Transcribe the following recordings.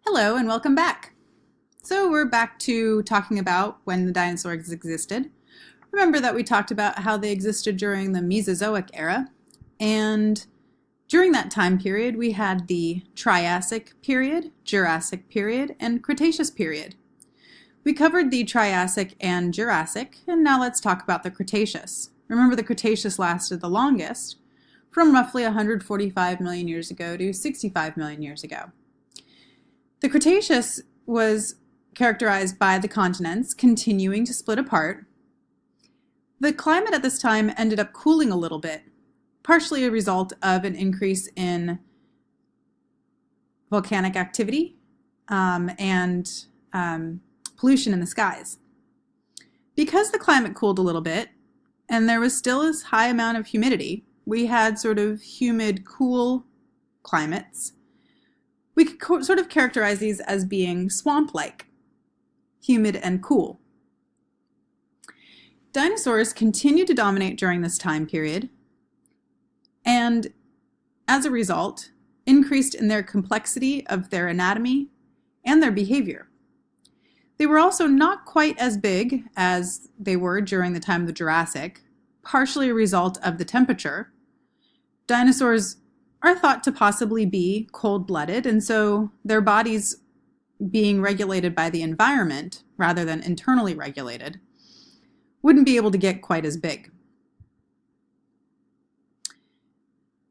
Hello and welcome back. So we're back to talking about when the dinosaurs existed. Remember that we talked about how they existed during the Mesozoic era, and during that time period we had the Triassic period, Jurassic period, and Cretaceous period. We covered the Triassic and Jurassic, and now let's talk about the Cretaceous. Remember, the Cretaceous lasted the longest, from roughly 145 million years ago to 65 million years ago. The Cretaceous was characterized by the continents continuing to split apart. The climate at this time ended up cooling a little bit, partially a result of an increase in volcanic activity and pollution in the skies. Because the climate cooled a little bit, and there was still a high amount of humidity, we had sort of humid, cool climates. We could sort of characterize these as being swamp-like, humid and cool. Dinosaurs continued to dominate during this time period, and as a result, increased in their complexity of their anatomy and their behavior. They were also not quite as big as they were during the time of the Jurassic, partially a result of the temperature. Dinosaurs are thought to possibly be cold-blooded, and so their bodies being regulated by the environment rather than internally regulated wouldn't be able to get quite as big.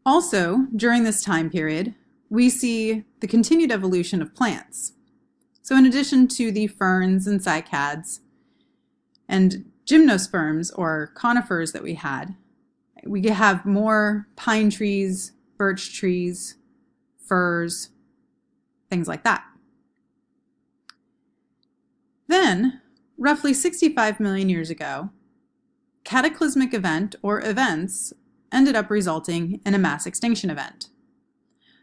Also, during this time period, we see the continued evolution of plants. So in addition to the ferns and cycads and gymnosperms or conifers that we have more pine trees, birch trees, firs, things like that. Then, roughly 65 million years ago, cataclysmic event or events ended up resulting in a mass extinction event.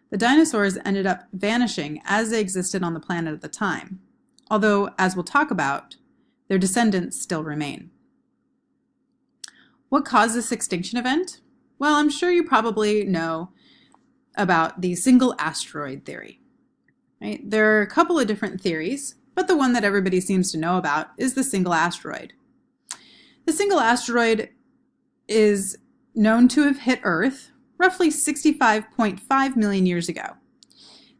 The dinosaurs ended up vanishing as they existed on the planet at the time, although, as we'll talk about, their descendants still remain. What caused this extinction event? Well, I'm sure you probably know about the single asteroid theory. Right? There are a couple of different theories, but the one that everybody seems to know about is the single asteroid. The single asteroid is known to have hit Earth roughly 65.5 million years ago.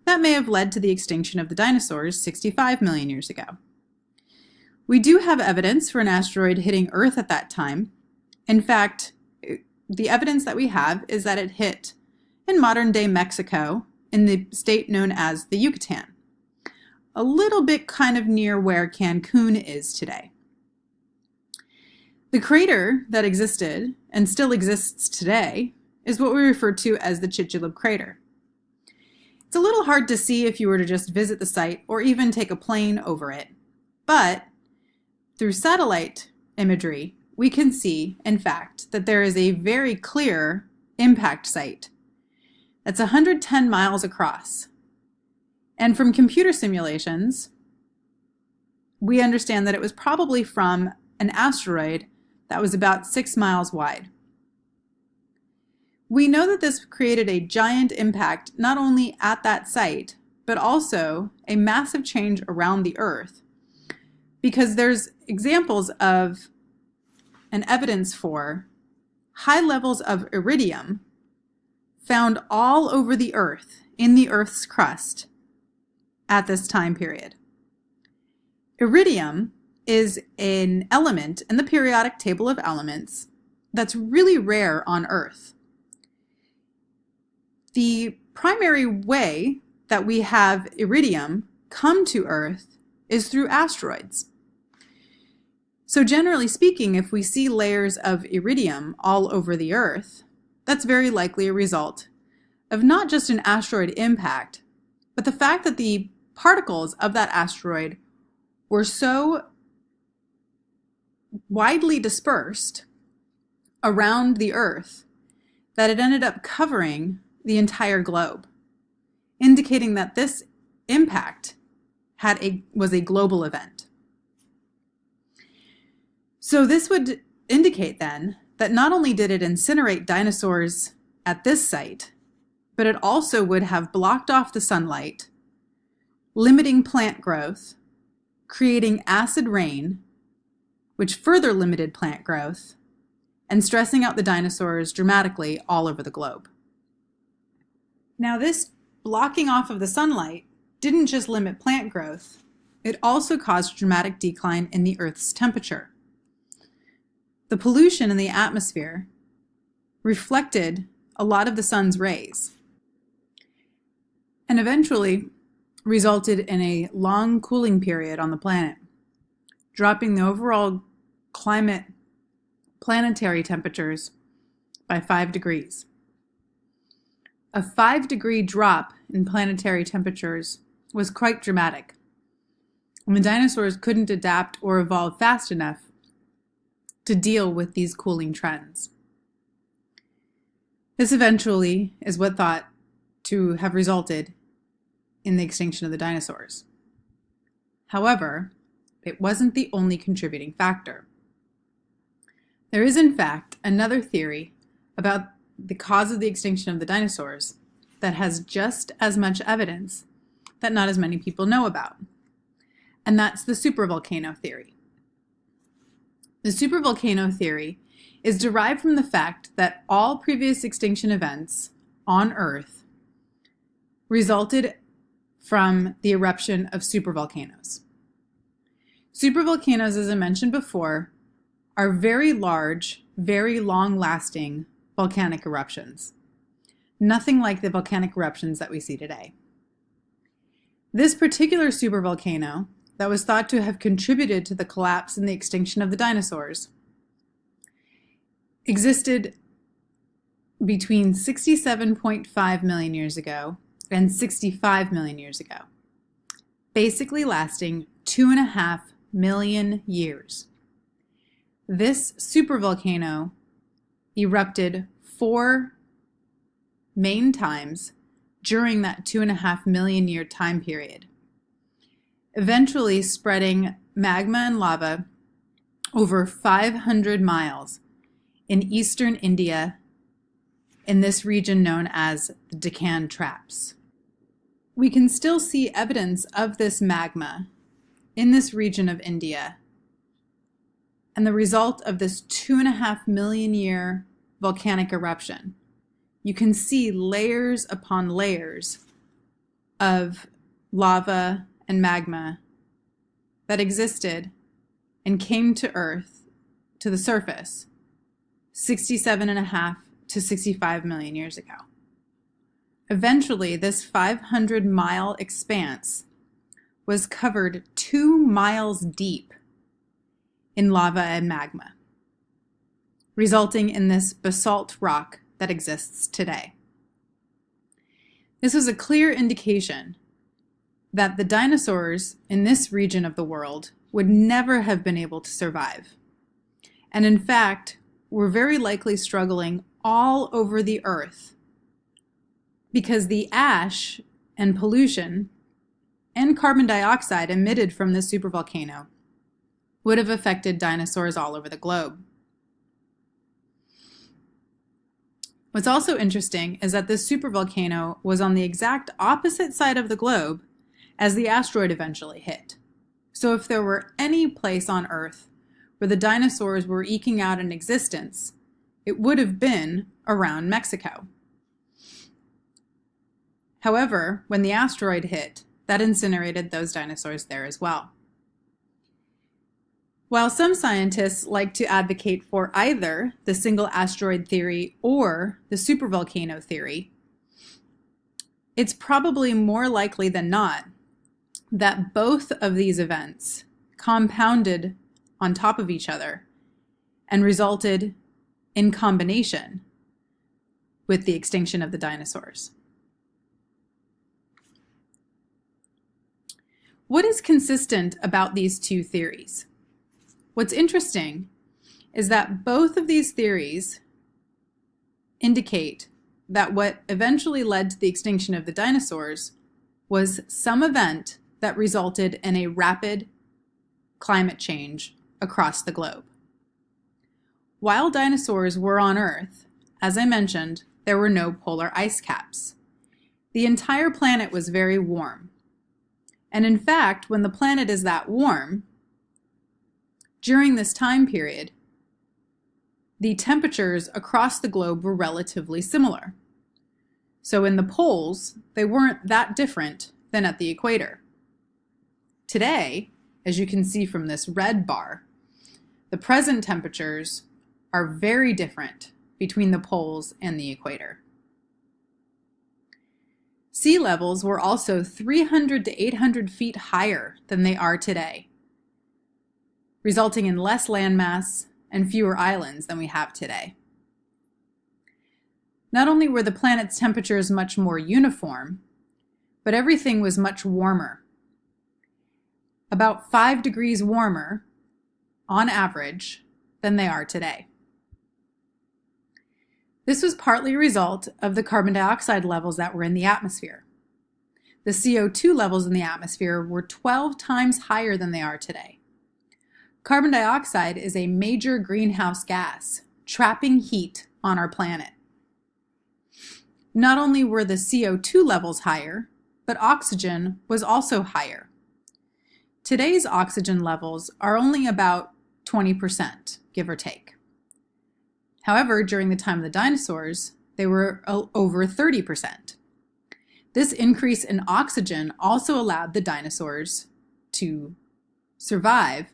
That may have led to the extinction of the dinosaurs 65 million years ago. We do have evidence for an asteroid hitting Earth at that time. In fact, the evidence that we have is that it hit in modern-day Mexico in the state known as the Yucatan, a little bit kind of near where Cancun is today. The crater that existed and still exists today is what we refer to as the Chicxulub crater. It's a little hard to see if you were to just visit the site or even take a plane over it, but through satellite imagery, we can see, in fact, that there is a very clear impact site that's 110 miles across. And from computer simulations, we understand that it was probably from an asteroid that was about 6 miles wide. We know that this created a giant impact not only at that site, but also a massive change around the Earth, because there's examples of and evidence for high levels of iridium found all over the Earth, in the Earth's crust, at this time period. Iridium is an element in the periodic table of elements that's really rare on Earth. The primary way that we have iridium come to Earth is through asteroids. So generally speaking, if we see layers of iridium all over the Earth, that's very likely a result of not just an asteroid impact, but the fact that the particles of that asteroid were so widely dispersed around the Earth that it ended up covering the entire globe, indicating that this impact was a global event. So this would indicate then that not only did it incinerate dinosaurs at this site, but it also would have blocked off the sunlight, limiting plant growth, creating acid rain, which further limited plant growth, and stressing out the dinosaurs dramatically all over the globe. Now, this blocking off of the sunlight didn't just limit plant growth, it also caused a dramatic decline in the Earth's temperature. The pollution in the atmosphere reflected a lot of the sun's rays and eventually resulted in a long cooling period on the planet, dropping the overall planetary temperatures by 5 degrees. A 5-degree drop in planetary temperatures was quite dramatic, and the dinosaurs couldn't adapt or evolve fast enough to deal with these cooling trends. This eventually is what thought to have resulted in the extinction of the dinosaurs. However, it wasn't the only contributing factor. There is, in fact, another theory about the cause of the extinction of the dinosaurs that has just as much evidence that not as many people know about, and that's the supervolcano theory. The supervolcano theory is derived from the fact that all previous extinction events on Earth resulted from the eruption of supervolcanoes. Supervolcanoes, as I mentioned before, are very large, very long-lasting volcanic eruptions. Nothing like the volcanic eruptions that we see today. This particular supervolcano that was thought to have contributed to the collapse and the extinction of the dinosaurs existed between 67.5 million years ago and 65 million years ago, basically lasting 2.5 million years. This supervolcano erupted 4 main times during that 2.5 million year time period, eventually spreading magma and lava over 500 miles in eastern India in this region known as the Deccan Traps. We can still see evidence of this magma in this region of India, and the result of this 2.5 million year volcanic eruption. You can see layers upon layers of lava and magma that existed and came to Earth, to the surface, 67.5 to 65 million years ago. Eventually, this 500-mile expanse was covered 2 miles deep in lava and magma, resulting in this basalt rock that exists today. This was a clear indication that the dinosaurs in this region of the world would never have been able to survive, and in fact were very likely struggling all over the Earth because the ash and pollution and carbon dioxide emitted from this supervolcano would have affected dinosaurs all over the globe. What's also interesting is that this supervolcano was on the exact opposite side of the globe as the asteroid eventually hit. So if there were any place on Earth where the dinosaurs were eking out an existence, it would have been around Mexico. However, when the asteroid hit, that incinerated those dinosaurs there as well. While some scientists like to advocate for either the single asteroid theory or the supervolcano theory, it's probably more likely than not that both of these events compounded on top of each other and resulted in combination with the extinction of the dinosaurs. What is consistent about these two theories? What's interesting is that both of these theories indicate that what eventually led to the extinction of the dinosaurs was some event that resulted in a rapid climate change across the globe. While dinosaurs were on Earth, as I mentioned, there were no polar ice caps. The entire planet was very warm. And in fact, when the planet is that warm, during this time period, the temperatures across the globe were relatively similar. So in the poles, they weren't that different than at the equator. Today, as you can see from this red bar, the present temperatures are very different between the poles and the equator. Sea levels were also 300 to 800 feet higher than they are today, resulting in less landmass and fewer islands than we have today. Not only were the planet's temperatures much more uniform, but everything was much warmer. About 5 degrees warmer, on average, than they are today. This was partly a result of the carbon dioxide levels that were in the atmosphere. The CO2 levels in the atmosphere were 12 times higher than they are today. Carbon dioxide is a major greenhouse gas, trapping heat on our planet. Not only were the CO2 levels higher, but oxygen was also higher. Today's oxygen levels are only about 20%, give or take. However, during the time of the dinosaurs, they were over 30%. This increase in oxygen also allowed the dinosaurs to survive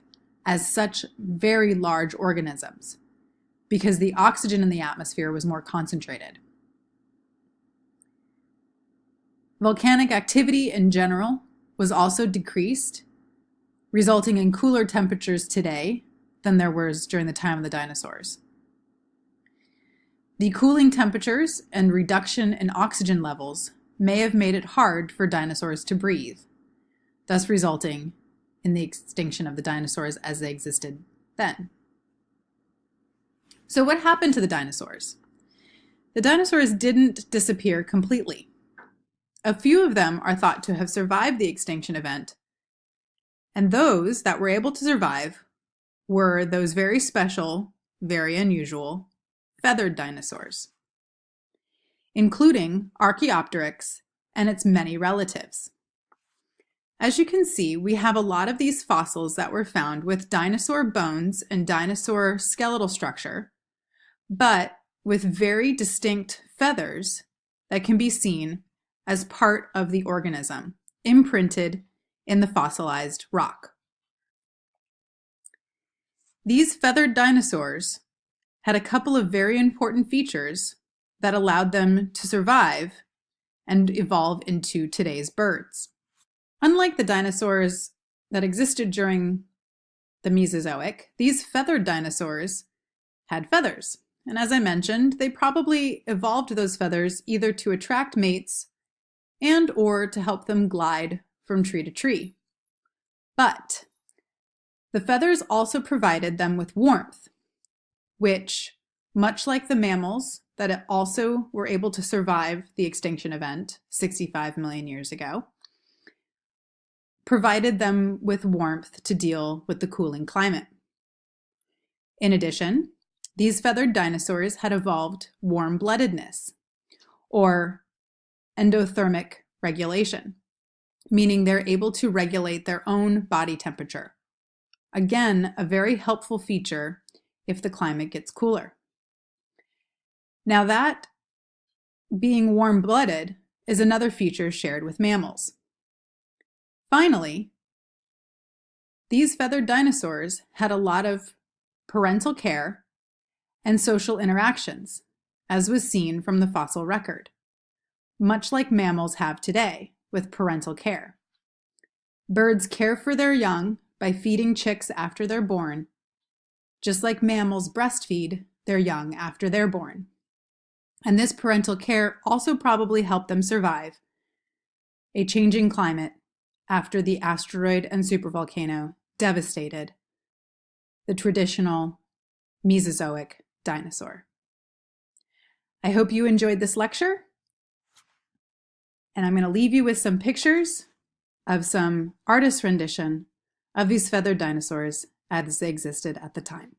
as such very large organisms, because the oxygen in the atmosphere was more concentrated. Volcanic activity in general was also decreased, resulting in cooler temperatures today than there was during the time of the dinosaurs. The cooling temperatures and reduction in oxygen levels may have made it hard for dinosaurs to breathe, thus resulting in the extinction of the dinosaurs as they existed then. So what happened to the dinosaurs? The dinosaurs didn't disappear completely. A few of them are thought to have survived the extinction event, and those that were able to survive were those very special, very unusual, feathered dinosaurs, including Archaeopteryx and its many relatives. As you can see, we have a lot of these fossils that were found with dinosaur bones and dinosaur skeletal structure, but with very distinct feathers that can be seen as part of the organism, imprinted in the fossilized rock. These feathered dinosaurs had a couple of very important features that allowed them to survive and evolve into today's birds. Unlike the dinosaurs that existed during the Mesozoic, these feathered dinosaurs had feathers. And as I mentioned, they probably evolved those feathers either to attract mates and or to help them glide from tree to tree. But the feathers also provided them with warmth, which, much like the mammals that also were able to survive the extinction event 65 million years ago, provided them with warmth to deal with the cooling climate. In addition, these feathered dinosaurs had evolved warm-bloodedness, or endothermic regulation, meaning they're able to regulate their own body temperature. Again, a very helpful feature if the climate gets cooler. Now that being warm-blooded is another feature shared with mammals. Finally, these feathered dinosaurs had a lot of parental care and social interactions, as was seen from the fossil record, much like mammals have today with parental care. Birds care for their young by feeding chicks after they're born, just like mammals breastfeed their young after they're born. And this parental care also probably helped them survive a changing climate after the asteroid and supervolcano devastated the traditional Mesozoic dinosaur. I hope you enjoyed this lecture, and I'm going to leave you with some pictures of some artist rendition of these feathered dinosaurs as they existed at the time.